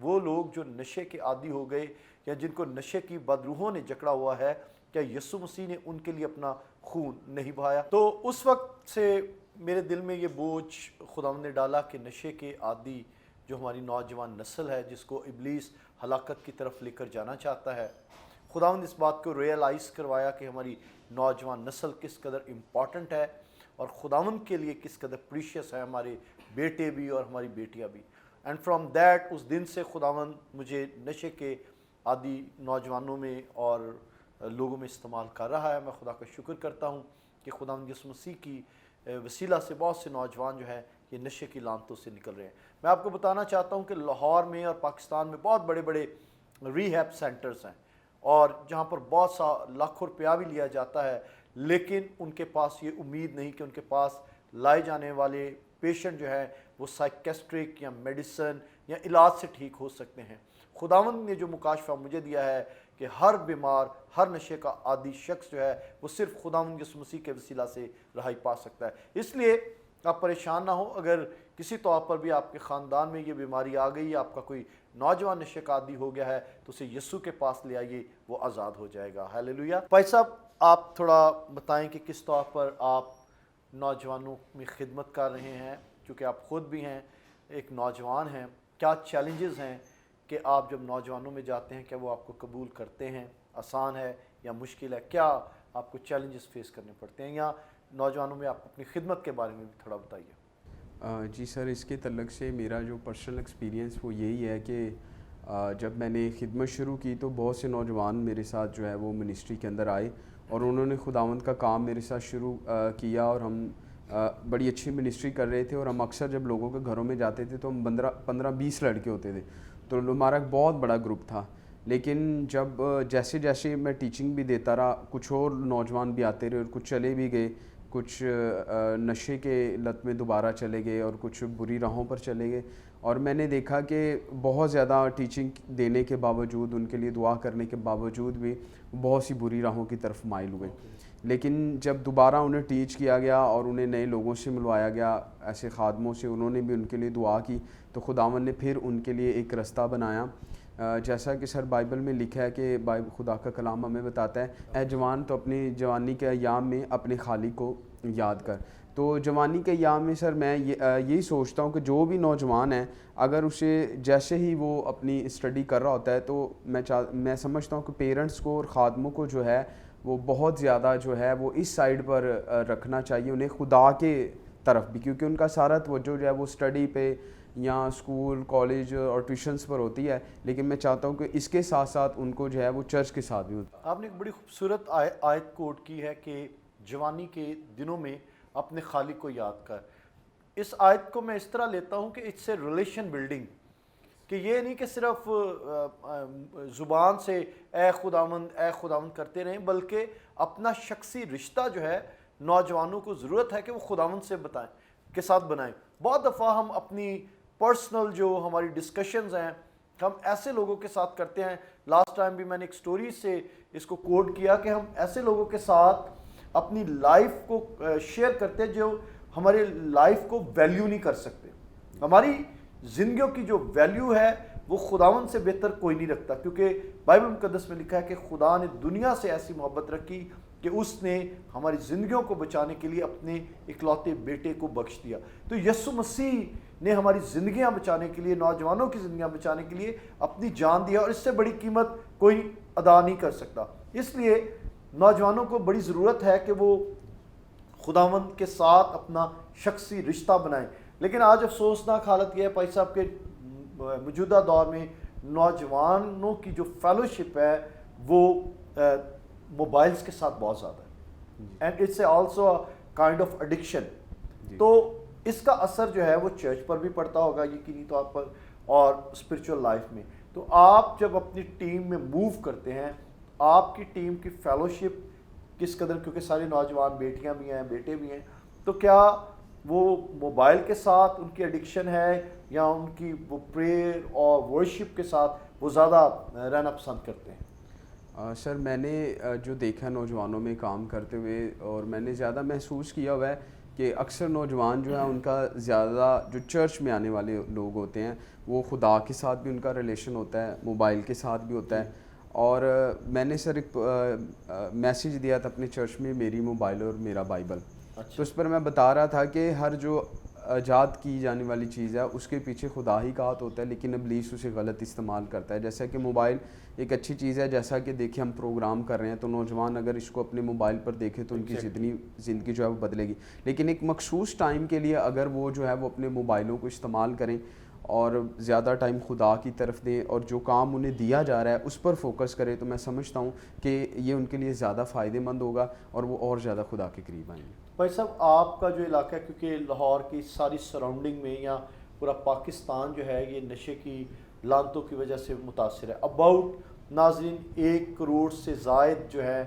وہ لوگ جو نشے کے عادی ہو گئے یا جن کو نشے کی بدروحوں نے جکڑا ہوا ہے، کیا یسوع مسیح نے ان کے لیے اپنا خون نہیں بہایا؟ تو اس وقت سے میرے دل میں یہ بوجھ خداوند نے ڈالا کہ نشے کے عادی جو ہماری نوجوان نسل ہے، جس کو ابلیس ہلاکت کی طرف لے کر جانا چاہتا ہے، خداوند اس بات کو ریئلائز کروایا کہ ہماری نوجوان نسل کس قدر امپورٹنٹ ہے اور خداوند کے لیے کس قدر پریشیس ہے ہمارے بیٹے بھی اور ہماری بیٹیاں بھی. اینڈ فرام دیٹ، اس دن سے خداوند مجھے نشے کے عادی نوجوانوں میں اور لوگوں میں استعمال کر رہا ہے. میں خدا کا شکر کرتا ہوں کہ خداوند یسوع مسیح کی وسیلہ سے بہت سے نوجوان جو ہیں یہ نشے کی لعنتوں سے نکل رہے ہیں. میں آپ کو بتانا چاہتا ہوں کہ لاہور میں اور پاکستان میں بہت بڑے بڑے ریہیب سینٹرز ہیں اور جہاں پر بہت سا لاکھوں روپیہ بھی لیا جاتا ہے، لیکن ان کے پاس یہ امید نہیں کہ ان کے پاس لائے جانے والے پیشنٹ جو ہیں وہ سائیکسٹرک یا میڈیسن یا علاج سے ٹھیک ہو سکتے ہیں. خداوند نے جو مکاشفہ مجھے دیا ہے کہ ہر بیمار، ہر نشے کا عادی شخص جو ہے وہ صرف خداوند یسوع مسیح کے وسیلہ سے رہائی پا سکتا ہے. اس لیے آپ پریشان نہ ہو، اگر کسی طور پر بھی آپ کے خاندان میں یہ بیماری آ گئی، آپ کا کوئی نوجوان نشے کا عادی ہو گیا ہے تو اسے یسوع کے پاس لے آئیے، وہ آزاد ہو جائے گا. ہیلیلویہ. بھائی صاحب، آپ تھوڑا بتائیں کہ کس طور پر آپ نوجوانوں میں خدمت کر رہے ہیں، چونکہ آپ خود بھی ہیں ایک نوجوان ہیں. کیا چیلنجز ہیں کہ آپ جب نوجوانوں میں جاتے ہیں، کیا وہ آپ کو قبول کرتے ہیں؟ آسان ہے یا مشکل ہے؟ کیا آپ کو چیلنجز فیس کرنے پڑتے ہیں؟ یا نوجوانوں میں آپ اپنی خدمت کے بارے میں بھی تھوڑا بتائیے. جی سر، اس کے تعلق سے میرا جو پرسنل ایکسپیرینس وہ یہی ہے کہ جب میں نے خدمت شروع کی تو بہت سے نوجوان میرے ساتھ جو ہے وہ منسٹری کے اندر آئے اور انہوں نے خداوند کا کام میرے ساتھ شروع کیا اور ہم بڑی اچھی منسٹری کر رہے تھے. اور ہم اکثر جب لوگوں کے گھروں میں جاتے تھے تو ہم 15-20 لڑکے ہوتے تھے، تو ہمارا ایک بہت بڑا گروپ تھا. لیکن جب جیسے جیسے میں ٹیچنگ بھی دیتا رہا، کچھ اور نوجوان بھی آتے رہے اور کچھ چلے بھی گئے، کچھ نشے کے لت میں دوبارہ چلے گئے اور کچھ بری راہوں پر چلے گئے. اور میں نے دیکھا کہ بہت زیادہ ٹیچنگ دینے کے باوجود، ان کے لیے دعا کرنے کے باوجود بھی بہت سی بری راہوں کی طرف مائل ہوئے. لیکن جب دوبارہ انہیں ٹیچ کیا گیا اور انہیں نئے لوگوں سے ملوایا گیا، ایسے خادموں سے، انہوں نے بھی ان کے لیے دعا کی، تو خداوند نے پھر ان کے لیے ایک رستہ بنایا. جیسا کہ سر بائبل میں لکھا ہے کہ خدا کا کلام ہمیں بتاتا ہے، اے جوان تو اپنی جوانی کے ایام میں اپنے خالق کو یاد کر. تو جوانی کے ایام میں سر میں یہی سوچتا ہوں کہ جو بھی نوجوان ہے، اگر اسے جیسے ہی وہ اپنی اسٹڈی کر رہا ہوتا ہے تو میں سمجھتا ہوں کہ پیرنٹس کو اور خادموں کو جو ہے وہ بہت زیادہ جو ہے وہ اس سائڈ پر رکھنا چاہیے انہیں خدا کے طرف بھی، کیونکہ ان کا سارا توجہ جو ہے وہ اسٹڈی پہ یا اسکول، کالج اور ٹیوشنس پر ہوتی ہے. لیکن میں چاہتا ہوں کہ اس کے ساتھ ساتھ ان کو جو ہے وہ چرچ کے ساتھ بھی ہوتا ہے. آپ نے ایک بڑی خوبصورت آیت کوٹ کی ہے کہ جوانی کے دنوں میں اپنے خالق کو یاد کر. اس آیت کو میں اس طرح لیتا ہوں کہ اٹس اے ریلیشن بلڈنگ، کہ یہ نہیں کہ صرف زبان سے اے خداوند کرتے رہیں، بلکہ اپنا شخصی رشتہ جو ہے نوجوانوں کو ضرورت ہے کہ وہ خداوند سے کے ساتھ بنائیں. بہت دفعہ ہم اپنی پرسنل جو ہماری ڈسکشنز ہیں ہم ایسے لوگوں کے ساتھ کرتے ہیں. لاسٹ ٹائم بھی میں نے ایک سٹوری سے اس کو کوٹ کیا کہ ہم ایسے لوگوں کے ساتھ اپنی لائف کو شیئر کرتے ہیں جو ہمارے لائف کو ویلیو نہیں کر سکتے. ہماری زندگیوں کی جو ویلیو ہے وہ خداوند سے بہتر کوئی نہیں رکھتا، کیونکہ بائبل مقدس میں لکھا ہے کہ خدا نے دنیا سے ایسی محبت رکھی کہ اس نے ہماری زندگیوں کو بچانے کے لیے اپنے اکلوتے بیٹے کو بخش دیا. تو یسوع مسیح نے ہماری زندگیاں بچانے کے لیے، نوجوانوں کی زندگیاں بچانے کے لیے اپنی جان دیا، اور اس سے بڑی قیمت کوئی ادا نہیں کر سکتا. اس لیے نوجوانوں کو بڑی ضرورت ہے کہ وہ خداوند کے ساتھ اپنا شخصی رشتہ بنائیں. لیکن آج افسوسناک حالت یہ ہے بھائی صاحب کہ موجودہ دور میں نوجوانوں کی جو فیلوشپ ہے وہ موبائلز کے ساتھ بہت زیادہ ہے، and it's also kind of addiction. تو اس کا اثر جو ہے وہ چرچ پر بھی پڑتا ہوگا یقینی طور پر اور اسپرچول لائف میں. تو آپ جب اپنی ٹیم میں موو کرتے ہیں، آپ کی ٹیم کی فیلوشپ کس قدر، کیونکہ سارے نوجوان بیٹیاں بھی ہیں بیٹے بھی ہیں، تو کیا وہ موبائل کے ساتھ ان کی ایڈکشن ہے یا ان کی وہ پریئر اور ورشپ کے ساتھ وہ زیادہ رہنا پسند کرتے ہیں؟ سر میں نے جو دیکھا نوجوانوں میں کام کرتے ہوئے، اور میں نے زیادہ محسوس کیا ہوا ہے کہ اکثر نوجوان جو ہیں ان کا زیادہ جو چرچ میں آنے والے لوگ ہوتے ہیں وہ خدا کے ساتھ بھی ان کا ریلیشن ہوتا ہے, موبائل کے ساتھ بھی ہوتا ہے. اور میں نے سر ایک میسیج دیا تھا اپنے چرچ میں, میری موبائل اور میرا بائبل. تو اس پر میں بتا رہا تھا کہ ہر جو ایجاد کی جانے والی چیز ہے اس کے پیچھے خدا ہی کا ہاتھ ہوتا ہے, لیکن ابلیس اسے غلط استعمال کرتا ہے. جیسا کہ موبائل ایک اچھی چیز ہے, جیسا کہ دیکھیں ہم پروگرام کر رہے ہیں تو نوجوان اگر اس کو اپنے موبائل پر دیکھے تو ان کی زندگی جو ہے وہ بدلے گی. لیکن ایک مخصوص ٹائم کے لیے اگر وہ جو ہے وہ اپنے موبائلوں کو استعمال کریں اور زیادہ ٹائم خدا کی طرف دیں اور جو کام انہیں دیا جا رہا ہے اس پر فوکس کریں, تو میں سمجھتا ہوں کہ یہ ان کے لیے زیادہ فائدہ مند ہوگا اور وہ اور زیادہ خدا کے قریب آئیں گے. بھائی صاحب, آپ کا جو علاقہ ہے, کیونکہ لاہور کی ساری سراؤنڈنگ میں یا پورا پاکستان جو ہے یہ نشے کی لعنتوں کی وجہ سے متاثر ہے. اباؤٹ ناظرین 1 کروڑ سے زائد جو ہے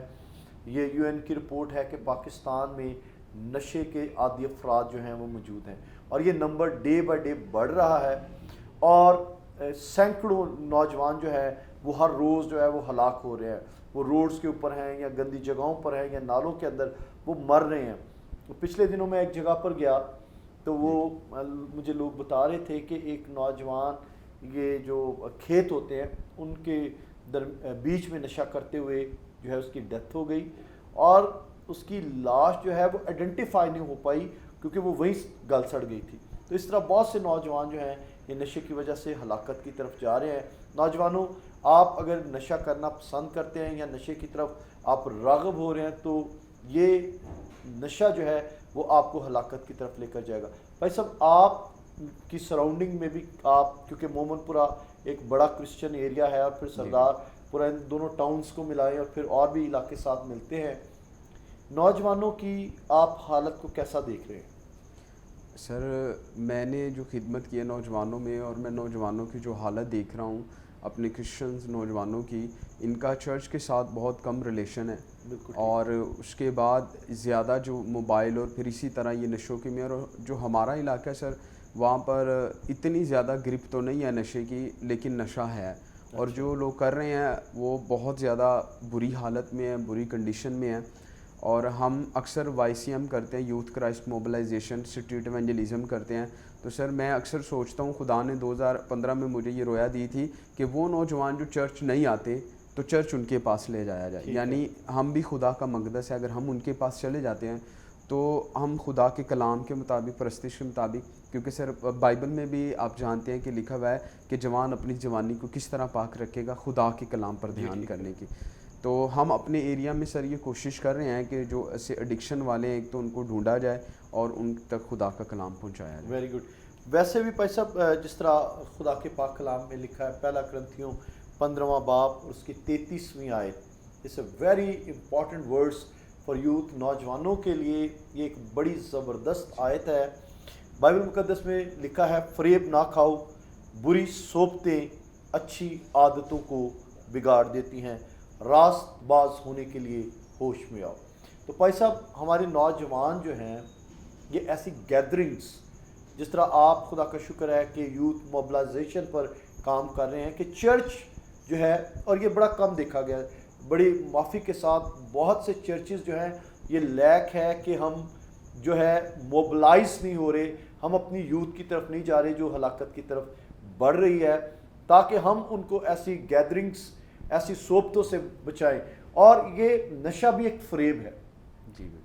یہ یو این کی رپورٹ ہے کہ پاکستان میں نشے کے عادی افراد جو ہیں وہ موجود ہیں, اور یہ نمبر ڈے بائی ڈے بڑھ رہا ہے, اور سینکڑوں نوجوان جو ہے وہ ہر روز جو ہے وہ ہلاک ہو رہے ہیں. وہ روڈز کے اوپر ہیں یا گندی جگہوں پر ہیں یا نالوں کے اندر وہ مر رہے ہیں. پچھلے دنوں میں ایک جگہ پر گیا تو وہ مجھے لوگ بتا رہے تھے کہ ایک نوجوان یہ جو کھیت ہوتے ہیں ان کے بیچ میں نشہ کرتے ہوئے جو ہے اس کی ڈیتھ ہو گئی, اور اس کی لاش جو ہے وہ آئیڈینٹیفائی نہیں ہو پائی کیونکہ وہ وہیں گل سڑ گئی تھی. تو اس طرح بہت سے نوجوان جو ہیں یہ نشے کی وجہ سے ہلاکت کی طرف جا رہے ہیں. نوجوانوں, آپ اگر نشہ کرنا پسند کرتے ہیں یا نشے کی طرف آپ راغب ہو رہے ہیں تو یہ نشہ جو ہے وہ آپ کو ہلاکت کی طرف لے کر جائے گا. بھائی صاحب, آپ کی سراؤنڈنگ میں بھی آپ, کیونکہ مومن پورہ ایک بڑا کرسچن ایریا ہے اور پھر سردار پورا, ان دونوں ٹاؤنز کو ملائیں اور پھر اور بھی علاقے ساتھ ملتے ہیں, نوجوانوں کی آپ حالت کو کیسا دیکھ رہے ہیں؟ سر میں نے جو خدمت کی ہے نوجوانوں میں, اور میں نوجوانوں کی جو حالت دیکھ رہا ہوں اپنے کرسچنز نوجوانوں کی, ان کا چرچ کے ساتھ بہت کم ریلیشن ہے, اور اس کے بعد زیادہ جو موبائل اور پھر اسی طرح یہ نشوں کی میں. اور جو ہمارا علاقہ ہے سر وہاں پر اتنی زیادہ گرپ تو نہیں ہے نشے کی, لیکن نشہ ہے, اور جو لوگ کر رہے ہیں وہ بہت زیادہ بری حالت میں ہیں, بری کنڈیشن میں ہیں. اور ہم اکثر YCM کرتے ہیں, youth Christ mobilisation street evangelism کرتے ہیں. تو سر میں اکثر سوچتا ہوں خدا نے 2015 میں مجھے یہ رویا دی تھی کہ وہ نوجوان جو چرچ نہیں آتے تو چرچ ان کے پاس لے جایا جائے. یعنی ہم بھی خدا کا مقدس ہے, اگر ہم ان کے پاس چلے جاتے ہیں تو ہم خدا کے کلام کے مطابق, پرستش کے مطابق, کیونکہ سر بائبل میں بھی آپ جانتے ہیں کہ لکھا ہوا ہے کہ جوان اپنی جوانی کو کس طرح پاک رکھے گا, خدا کے کلام پر دھیان کرنے کی. تو ہم اپنے ایریا میں سر یہ کوشش کر رہے ہیں کہ جو ایسے ایڈکشن والے ہیں ایک تو ان کو ڈھونڈا جائے اور ان تک خدا کا کلام پہنچایا جائے. Very good. ویسے بھی بھائی صاحب جس طرح خدا کے پاک کلام میں لکھا ہے, پہلا کرنتھیوں 15واں باب اور اس کی 33ویں آیت, it's a very important words for youth, نوجوانوں کے لیے یہ ایک بڑی زبردست آیت ہے. بائبل مقدس میں لکھا ہے, فریب نہ کھاؤ, بری صحبتیں اچھی عادتوں کو بگاڑ دیتی ہیں, راست باز ہونے کے لیے ہوش میں آؤ. تو بھائی صاحب ہمارے نوجوان جو ہیں یہ ایسی گیدرنگس, جس طرح آپ خدا کا شکر ہے کہ یوتھ موبلائزیشن پر کام کر رہے ہیں کہ چرچ جو ہے, اور یہ بڑا کم دیکھا گیا ہے, بڑی معافی کے ساتھ بہت سے چرچز جو ہیں یہ لیک ہے کہ ہم جو ہے موبلائز نہیں ہو رہے, ہم اپنی یوتھ کی طرف نہیں جا رہے جو ہلاکت کی طرف بڑھ رہی ہے, تاکہ ہم ان کو ایسی گیدرنگس, ایسی صحبتوں سے بچائیں. اور یہ نشہ بھی ایک فریب ہے,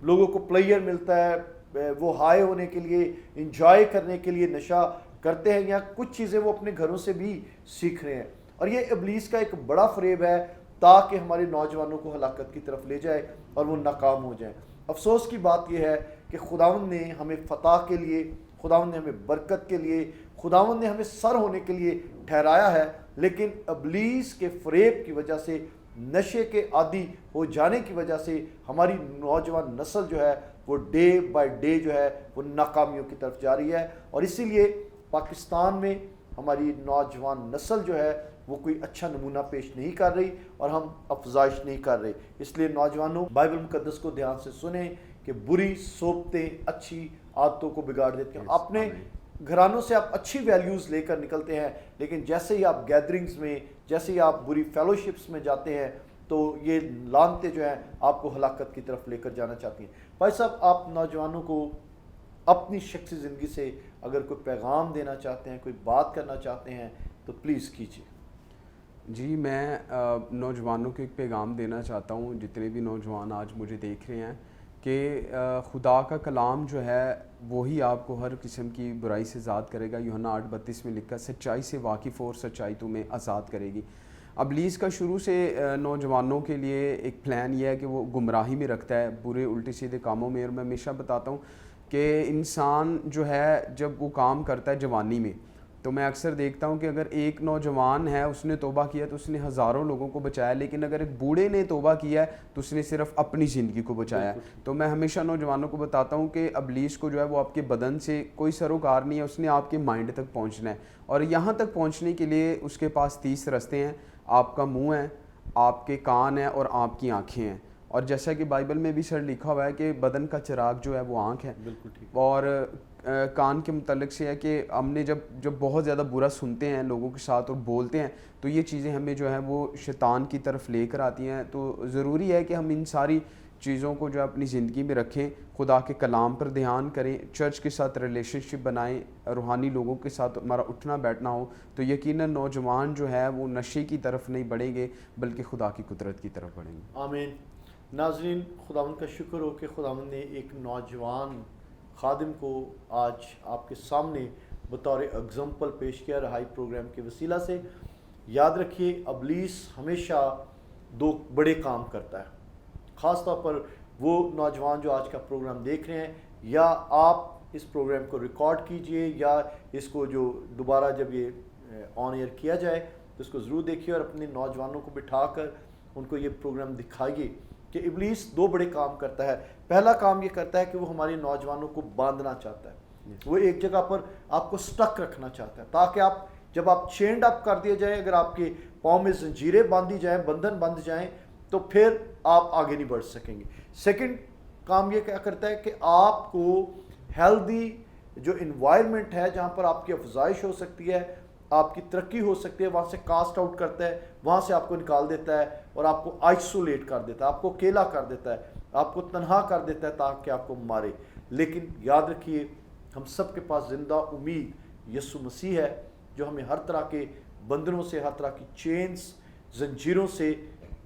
لوگوں کو پلیئر ملتا ہے, وہ ہائی ہونے کے لیے, انجوائے کرنے کے لیے نشہ کرتے ہیں, یا کچھ چیزیں وہ اپنے گھروں سے بھی سیکھ رہے ہیں, اور یہ ابلیس کا ایک بڑا فریب ہے تاکہ ہمارے نوجوانوں کو ہلاکت کی طرف لے جائے اور وہ ناکام ہو جائیں. افسوس کی بات یہ ہے کہ خداوند نے ہمیں فتح کے لیے, خداوند نے ہمیں برکت کے لیے, خداوند نے ہمیں سر ہونے کے لیے ٹھہرایا ہے, لیکن ابلیس کے فریب کی وجہ سے, نشے کے عادی ہو جانے کی وجہ سے ہماری نوجوان نسل جو ہے وہ ڈے بائی ڈے جو ہے وہ ناکامیوں کی طرف جا رہی ہے. اور اسی لیے پاکستان میں ہماری نوجوان نسل جو ہے وہ کوئی اچھا نمونہ پیش نہیں کر رہی اور ہم افزائش نہیں کر رہے. اس لیے نوجوانوں بائبل مقدس کو دھیان سے سنیں کہ بری صحبتیں اچھی عادتوں کو بگاڑ دیتی ہیں. اپنے گھرانوں سے آپ اچھی ویلیوز لے کر نکلتے ہیں, لیکن جیسے ہی آپ گیدرنگز میں, جیسے ہی آپ بری فیلوشپس میں جاتے ہیں تو یہ لعنتیں جو ہیں آپ کو ہلاکت کی طرف لے کر جانا چاہتی ہیں. بھائی صاحب آپ نوجوانوں کو اپنی شخصی زندگی سے اگر کوئی پیغام دینا چاہتے ہیں, کوئی بات کرنا چاہتے ہیں تو پلیز کیجیے. جی میں نوجوانوں کو ایک پیغام دینا چاہتا ہوں, جتنے بھی نوجوان آج مجھے دیکھ رہے ہیں, کہ خدا کا کلام جو ہے وہی آپ کو ہر قسم کی برائی سے آزاد کرے گا. یوحنا 8:32 میں لکھا, سچائی سے واقف ہو اور سچائی تمہیں آزاد کرے گی. ابلیس کا شروع سے نوجوانوں کے لیے ایک پلان یہ ہے کہ وہ گمراہی میں رکھتا ہے, برے الٹے سیدھے کاموں میں. اور میں ہمیشہ بتاتا ہوں کہ انسان جو ہے جب وہ کام کرتا ہے جوانی میں, تو میں اکثر دیکھتا ہوں کہ اگر ایک نوجوان ہے اس نے توبہ کیا تو اس نے ہزاروں لوگوں کو بچایا, لیکن اگر ایک بوڑھے نے توبہ کیا ہے تو اس نے صرف اپنی زندگی کو بچایا ہے. تو میں ہمیشہ نوجوانوں کو بتاتا ہوں کہ ابلیس کو جو ہے وہ آپ کے بدن سے کوئی سروکار نہیں ہے, اس نے آپ کے مائنڈ تک پہنچنا ہے. اور یہاں تک پہنچنے کے لیے اس کے پاس 30 راستے ہیں. آپ کا منہ ہے, آپ کے کان ہیں اور آپ کی آنکھیں ہیں. اور جیسا کہ بائبل میں بھی سر لکھا ہوا ہے کہ بدن کا چراغ جو ہے وہ آنکھ ہے. بالکل ٹھیک. اور کان کے متعلق سے ہے کہ ہم نے جب بہت زیادہ برا سنتے ہیں لوگوں کے ساتھ اور بولتے ہیں تو یہ چیزیں ہمیں جو ہے وہ شیطان کی طرف لے کر آتی ہیں. تو ضروری ہے کہ ہم ان ساری چیزوں کو جو ہے اپنی زندگی میں رکھیں, خدا کے کلام پر دھیان کریں, چرچ کے ساتھ ریلیشن شپ بنائیں, روحانی لوگوں کے ساتھ ہمارا اٹھنا بیٹھنا ہو, تو یقیناً نوجوان جو ہے وہ نشے کی طرف نہیں بڑھیں گے بلکہ خدا کی قدرت کی طرف بڑھیں گے. آمین. ناظرین, خداوند کا شکر ہو کہ خداوند نے ایک نوجوان خادم کو آج آپ کے سامنے بطور اگزامپل پیش کیا رہائی پروگرام کے وسیلہ سے. یاد رکھیے, ابلیس ہمیشہ 2 بڑے کام کرتا ہے. خاص طور پر وہ نوجوان جو آج کا پروگرام دیکھ رہے ہیں, یا آپ اس پروگرام کو ریکارڈ کیجئے یا اس کو جو دوبارہ جب یہ آن ایئر کیا جائے تو اس کو ضرور دیکھیے اور اپنے نوجوانوں کو بٹھا کر ان کو یہ پروگرام دکھائیے کہ ابلیس 2 بڑے کام کرتا ہے. پہلا کام یہ کرتا ہے کہ وہ ہمارے نوجوانوں کو باندھنا چاہتا ہے. وہ ایک جگہ پر آپ کو سٹک رکھنا چاہتا ہے تاکہ آپ جب آپ چینڈ اپ کر دیے جائیں, اگر آپ کے پاؤں میں زنجیریں باندھی جائیں, بندھن بندھ جائیں, تو پھر آپ آگے نہیں بڑھ سکیں گے. سیکنڈ کام یہ کیا کرتا ہے کہ آپ کو ہیلدی جو انوائرمنٹ ہے جہاں پر آپ کی افزائش ہو سکتی ہے, آپ کی ترقی ہو سکتی ہے, وہاں سے کاسٹ آؤٹ کرتا ہے, وہاں سے آپ کو نکال دیتا ہے اور آپ کو آئسولیٹ کر دیتا ہے, آپ کو اکیلا کر دیتا ہے, آپ کو تنہا کر دیتا ہے تاکہ آپ کو مارے. لیکن یاد رکھیے, ہم سب کے پاس زندہ امید یسوع مسیح ہے جو ہمیں ہر طرح کے بندھنوں سے, ہر طرح کی چینز, زنجیروں سے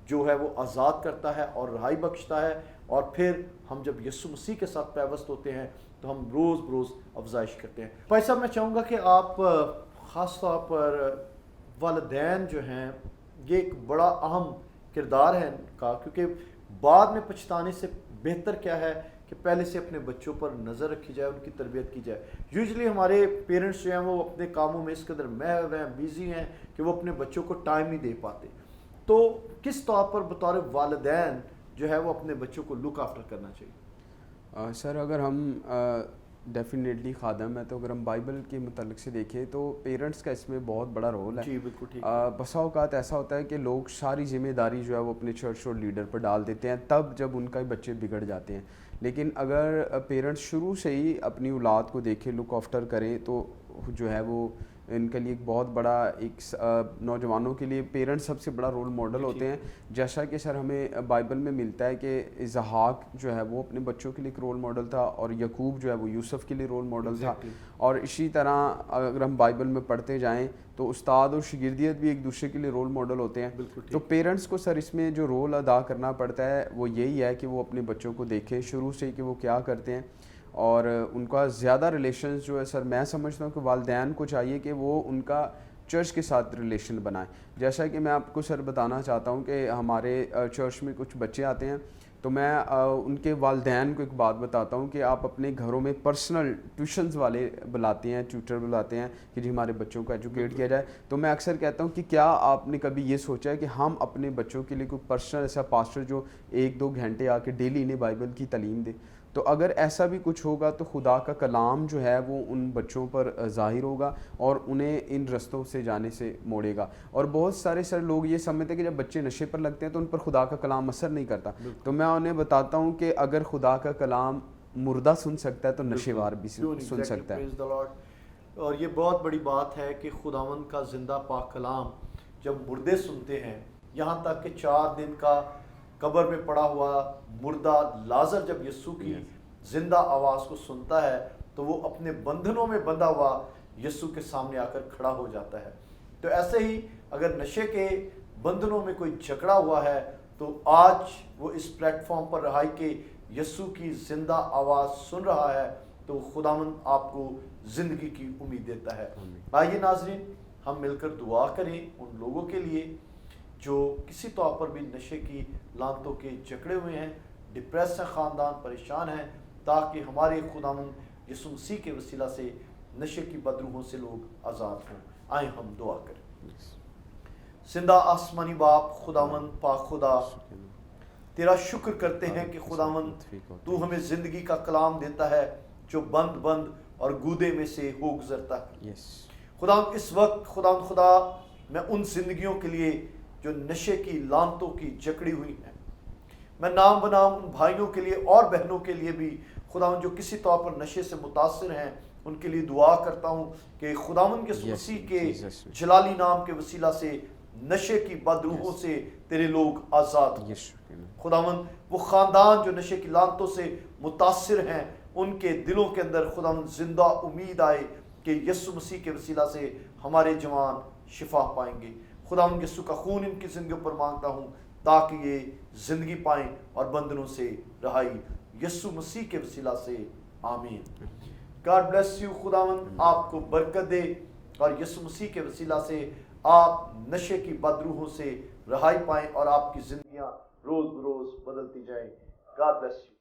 جو ہے وہ آزاد کرتا ہے اور رہائی بخشتا ہے. اور پھر ہم جب یسوع مسیح کے ساتھ پیوست ہوتے ہیں تو ہم روز بروز افزائش کرتے ہیں. بھائی صاحب, میں چاہوں گا کہ آپ خاص طور پر والدین جو ہیں, یہ ایک بڑا اہم کردار ہے ان کا, کیونکہ بعد میں پچھتانے سے بہتر کیا ہے کہ پہلے سے اپنے بچوں پر نظر رکھی جائے, ان کی تربیت کی جائے. یوزلی ہمارے پیرنٹس جو ہیں وہ اپنے کاموں میں اس قدر محو ہیں, بیزی ہیں کہ وہ اپنے بچوں کو ٹائم نہیں دے پاتے. تو کس طور پر بطور والدین جو ہے وہ اپنے بچوں کو لک آفٹر کرنا چاہیے؟ سر اگر ہم ڈیفینیٹلی خادم ہے تو اگر ہم بائبل کے متعلق سے دیکھیں تو پیرنٹس کا اس میں بہت بڑا رول ہے. جی بالکل ٹھیک. بسا اوقات ایسا ہوتا ہے کہ لوگ ساری ذمہ داری جو ہے وہ اپنے چرچ اور لیڈر پر ڈال دیتے ہیں تب جب ان کا بچے بگڑ جاتے ہیں. لیکن اگر پیرنٹس شروع سے ہی اپنی اولاد کو دیکھیں, لک آفٹر کریں, تو جو ہے وہ ان کے لیے ایک بہت بڑا, ایک نوجوانوں کے لیے پیرنٹس سب سے بڑا رول ماڈل ہوتے ہیں. جیسا کہ سر ہمیں بائبل میں ملتا ہے کہ اسحاق جو ہے وہ اپنے بچوں کے لیے ایک رول ماڈل تھا, اور یعقوب جو ہے وہ یوسف کے لیے رول ماڈل تھا. اور اسی طرح اگر ہم بائبل میں پڑھتے جائیں تو استاد اور شاگردیت بھی ایک دوسرے کے لیے رول ماڈل ہوتے ہیں. تو پیرنٹس کو سر اس میں جو رول ادا کرنا پڑتا ہے وہ یہی ہے کہ وہ اپنے بچوں کو دیکھیں شروع سے کہ وہ کیا کرتے ہیں, اور ان کا زیادہ ریلیشنز جو ہے سر میں سمجھتا ہوں کہ والدین کو چاہیے کہ وہ ان کا چرچ کے ساتھ ریلیشن بنائیں. جیسا کہ میں آپ کو سر بتانا چاہتا ہوں کہ ہمارے چرچ میں کچھ بچے آتے ہیں تو میں ان کے والدین کو ایک بات بتاتا ہوں کہ آپ اپنے گھروں میں پرسنل ٹیوشنز والے بلاتے ہیں, ٹیوٹر بلاتے ہیں کہ جی ہمارے بچوں کو ایجوکیٹ کیا جائے. تو میں اکثر کہتا ہوں کہ کیا آپ نے کبھی یہ سوچا ہے کہ ہم اپنے بچوں کے لیے کوئی پرسنل ایسا پاسٹر جو 1-2 گھنٹے آ کے ڈیلی انہیں بائبل کی تعلیم دے؟ تو اگر ایسا بھی کچھ ہوگا تو خدا کا کلام جو ہے وہ ان بچوں پر ظاہر ہوگا اور انہیں ان رستوں سے جانے سے موڑے گا. اور بہت سارے سر لوگ یہ سمجھتے ہیں کہ جب بچے نشے پر لگتے ہیں تو ان پر خدا کا کلام اثر نہیں کرتا. تو میں انہیں بتاتا ہوں کہ اگر خدا کا کلام مردہ سن سکتا ہے تو نشے وار بھی سن سکتا ہے. اور یہ بہت بڑی بات ہے کہ خداوند کا زندہ پاک کلام جب مردے سنتے ہیں, یہاں تک کہ 4 دن کا قبر میں پڑا ہوا مردہ لازر جب یسوع کی زندہ آواز کو سنتا ہے تو وہ اپنے بندھنوں میں بندھا ہوا یسوع کے سامنے آ کر کھڑا ہو جاتا ہے۔ تو ایسے ہی اگر نشے کے بندھنوں میں کوئی جکڑا ہوا ہے تو آج وہ اس پلیٹ فارم پر رہائی کے یسوع کی زندہ آواز سن رہا ہے تو خداوند آپ کو زندگی کی امید دیتا ہے۔ آئیے ناظرین ہم مل کر دعا کریں ان لوگوں کے لیے جو کسی طور پر بھی نشے کی لانتوں کے جکڑے ہوئے ہیں، ڈپریس ہیں، خاندان پریشان ہیں، تاکہ ہمارے خداوند یسوع مسیح کے وسیلہ سے نشے کی بدروحوں سے لوگ آزاد ہوں۔ آئیں ہم دعا کریں۔ زندہ آسمانی باپ خداوند پاک خدا، تیرا شکر کرتے ہیں کہ خداوند تو ہمیں زندگی کا کلام دیتا ہے جو بند بند اور گودے میں سے ہو گزرتا ہے۔ خداوند اس وقت خداوند خدا میں ان زندگیوں کے لیے جو نشے کی لانتوں کی جکڑی ہوئی ہیں، میں نام بنام ان بھائیوں کے لیے اور بہنوں کے لیے بھی خداوند جو کسی طور پر نشے سے متاثر ہیں ان کے لیے دعا کرتا ہوں کہ خداوند یسوع مسیح کے جلالی نام کے وسیلہ سے نشے کی بدروحوں سے تیرے لوگ آزاد ہوں۔ خداوند وہ خاندان جو نشے کی لانتوں سے متاثر ہیں ان کے دلوں کے اندر خداوند زندہ امید آئے کہ یسوع مسیح کے وسیلہ سے ہمارے جوان شفا پائیں گے۔ خداوند یسوع کا خون ان کی زندگیوں پر مانگتا ہوں تاکہ یہ زندگی پائیں اور بندنوں سے رہائی، یسوع مسیح کے وسیلہ سے آمین۔ گاڈ بلیس یو، خداوند آپ کو برکت دے اور یسوع مسیح کے وسیلہ سے آپ نشے کی بدروحوں سے رہائی پائیں اور آپ کی زندگیاں روز بروز بدلتی جائیں۔ God bless you.